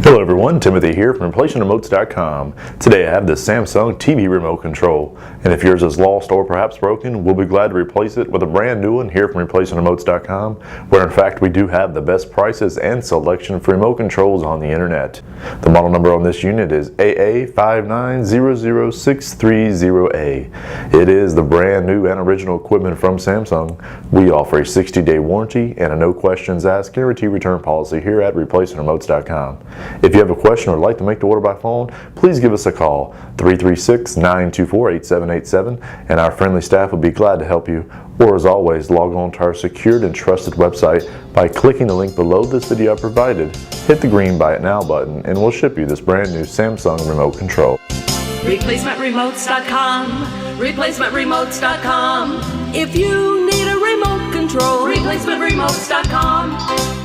Hello everyone, Timothy here from ReplacementRemotes.com. Today I have the Samsung TV remote control, and if yours is lost or perhaps broken, we'll be glad to replace it with a brand new one here from ReplacementRemotes.com, where in fact we do have the best prices and selection for remote controls on the internet. The model number on this unit is AA5900630A. It is the brand new and original equipment from Samsung. We offer a 60-day warranty and a no questions asked guarantee return policy here at ReplacementRemotes.com. If you have a question or would like to make the order by phone, please give us a call, 336-924-8787, and our friendly staff will be glad to help you. Or as always, log on to our secured and trusted website by clicking the link below this video I provided, hit the green Buy It Now button, and we'll ship you this brand new Samsung remote control. ReplacementRemotes.com, ReplacementRemotes.com. If you need a remote control, ReplacementRemotes.com.